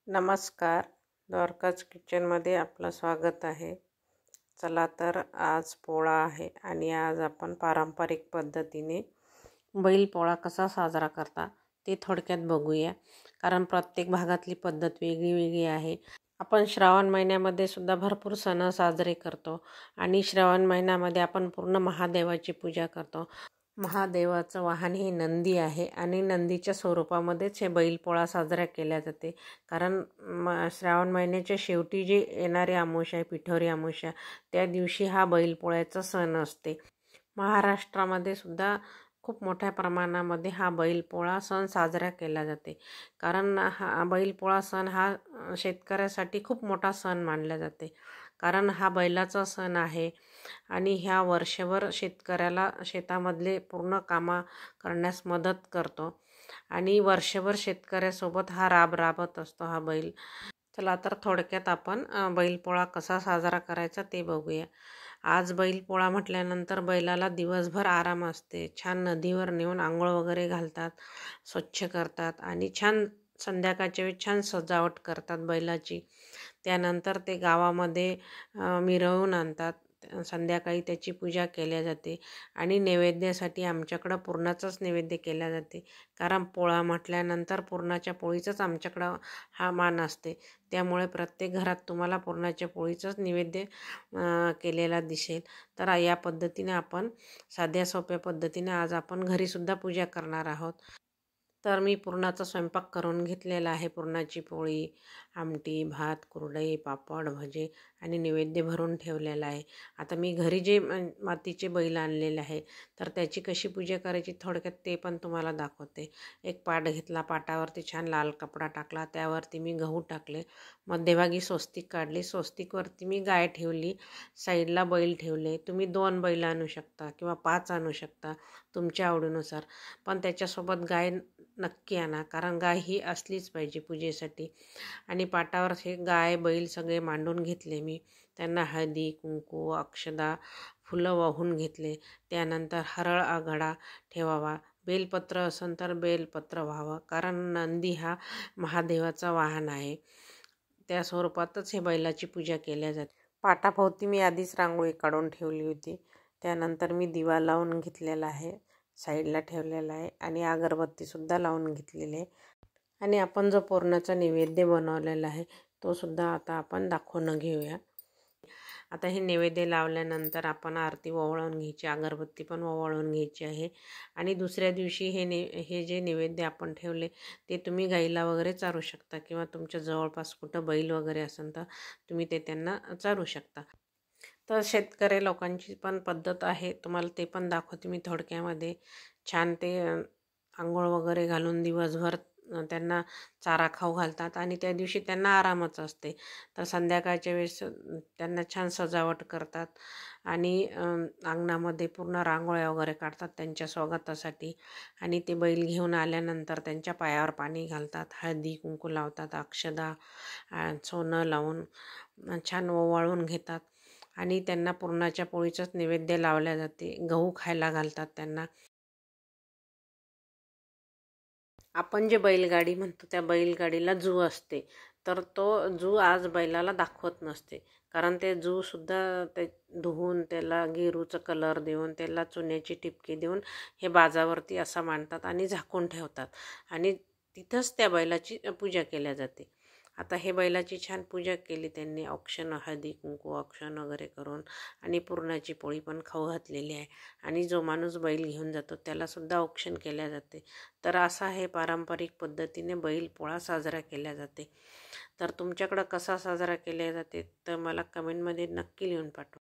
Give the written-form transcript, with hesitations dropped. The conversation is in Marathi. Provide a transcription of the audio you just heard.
नमस्कार. द्वारकाज किचनमध्ये आपलं स्वागत आहे. चला तर आज पोळा आहे आणि आज आपण पारंपरिक पद्धतीने बैलपोळा कसा साजरा करता ते थोडक्यात बघूया. कारण प्रत्येक भागातली पद्धत वेगळी वेगळी आहे. आपण श्रावण महिन्यामध्ये सुद्धा भरपूर सण साजरे करतो आणि श्रावण महिन्यामध्ये आपण पूर्ण महादेवाची पूजा करतो. महादेवाचं वाहन हे नंदी आहे आणि नंदीच्या स्वरूपामध्येच हे बैलपोळा साजरा केला जाते. कारण श्रावण महिन्याच्या शेवटी जी येणारी अमावास्या आहे, पिठोरी अमावास्या, त्या दिवशी हा बैलपोळ्याचा सण असते. महाराष्ट्रामध्ये सुद्धा खूप मोठ्या प्रमाणामध्ये हा बैलपोळा सण साजरा केला जाते. कारण हा बैलपोळा सण हा शेतकऱ्यासाठी खूप मोठा सण मानला जाते. कारण हा बैलाचा सण आहे आणि ह्या वर्षभर शेतकऱ्याला शेतामधले पूर्ण कामं करण्यास मदत करतो आणि वर्षभर शेतकऱ्यासोबत हा राबत असतो हा बैल. चला तर थोडक्यात आपण बैलपोळा कसा साजरा करायचा ते बघूया. आज बैलपोळा म्हटल्यानंतर बैलाला दिवसभर आराम असते. छान नदीवर नेऊन आंघोळ वगैरे घालतात, स्वच्छ करतात आणि छान संध्याकाळच्या वेळी छान सजावट करतात बैलाची. त्यानंतर ते गावामध्ये मिरवून आणतात. संध्याकाळी त्याची पूजा केल्या जाते आणि नैवेद्यासाठी आमच्याकडं पुरणाचंच नैवेद्य केल्या जाते. कारण पोळा म्हटल्यानंतर पुरणाच्या पोळीचंच आमच्याकडं हा मान असते. त्यामुळे प्रत्येक घरात तुम्हाला पुरणाच्या पोळीचंच नैवेद्य केलेला दिसेल. तर या पद्धतीने आपण साध्या सोप्या पद्धतीने आज आपण घरीसुद्धा पूजा करणार आहोत. तर मी पुरणाचा स्वयंपाक करून घेतलेला आहे. पुरणाची पोळी, आमटी, भात, कुरडई, पापड, भजे आणि नैवेद्य भरून ठेवलेला आहे. आता मी घरी जे मातीचे बैल आणलेले आहे तर त्याची कशी पूजा करायची थोडक्यात ते पण तुम्हाला दाखवते. एक पाट घेतला, पाटावरती छान लाल कपडा टाकला, त्यावरती मी गहू टाकले, मध्यभागी स्वस्तिक काढली, स्वस्तिकवरती मी गाय ठेवली, साईडला बैल ठेवले. तुम्ही 2 बैल आणू शकता किंवा 5 आणू शकता तुमच्या आवडीनुसार, पण त्याच्यासोबत गाय नक्की आणा. कारण गाय ही असलीच पाहिजे पूजेसाठी. आणि पाटावर हे गाय बैल सगळे मांडून घेतले मी. त्यांना हळदी, कुंकू, अक्षदा, फुलं वाहून घेतले. त्यानंतर हरळ आघाडा ठेवावा. बेलपत्र असेल तर बेलपत्र व्हावं. कारण नंदी हा महादेवाचा वाहन आहे. त्या स्वरूपातच हे बैलाची पूजा केल्या जाते. पाटाभोवती मी आधीच रांगोळी काढून ठेवली होती. त्यानंतर मी दिवा लावून घेतलेला आहे, साईडला ठेवलेला आहे आणि अगरबत्तीसुद्धा लावून घेतलेली आहे. आणि आपण जो पुरणाचा नैवेद्य बनवलेला आहे तो सुद्धा आता आपण दाखवून घेऊया. आता हे नैवेद्य लावल्यानंतर आपण आरती ओवाळून घ्यायची, अगरबत्ती पण ओवाळून घ्यायची आहे. आणि दुसऱ्या दिवशी हे जे नैवेद्य आपण ठेवले ते तुम्ही गाईला वगैरे चारू शकता किंवा तुमच्या जवळपास कुठं बैल वगैरे असेल तर तुम्ही ते त्यांना चारू शकता. तर शेतकरी लोकांची पण पद्धत आहे, तुम्हाला ते पण दाखवते मी थोडक्यामध्ये. छान ते आंघोळ वगैरे घालून दिवसभर त्यांना चारा खाऊ घालतात आणि त्या दिवशी त्यांना आरामच असते. तर संध्याकाळच्या वेळेस त्यांना छान सजावट करतात आणि अंगणामध्ये पूर्ण रांगोळ्या वगैरे काढतात त्यांच्या स्वागतासाठी. आणि ते बैल घेऊन आल्यानंतर त्यांच्या पायावर पाणी घालतात, हळदी कुंकू लावतात, अक्षदा सोनं लावून छान ओवाळून घेतात आणि त्यांना पुरणाच्या पोळीचंच नैवेद्य लावल्या जाते. गहू खायला घालतात त्यांना. आपण जे बैलगाडी म्हणतो त्या बैलगाडीला जू असते, तर तो जू आज बैलाला दाखवत नसते. कारण ते जूसुद्धा ते धुवून त्याला गेरूचं कलर देऊन त्याला चुन्याची टिपकी देऊन हे बाजावरती असं मांडतात आणि झाकून ठेवतात आणि तिथंच त्या बैलाची पूजा केल्या जाते. आता हे बैलाची छान पूजा केली त्यांनी, औक्षण हळदी कुंकू औक्षण वगैरे करून आणि पुरणाची पोळी पण खाऊ घातलेली आहे. आणि जो माणूस बैल घेऊन जातो त्यालासुद्धा औक्षण केल्या जाते. तर असा हे पारंपरिक पद्धतीने बैलपोळा साजरा केला जाते. तर तुमच्याकडं कसा साजरा केला जाते तर मला कमेंटमध्ये नक्की लिहून पाठवा.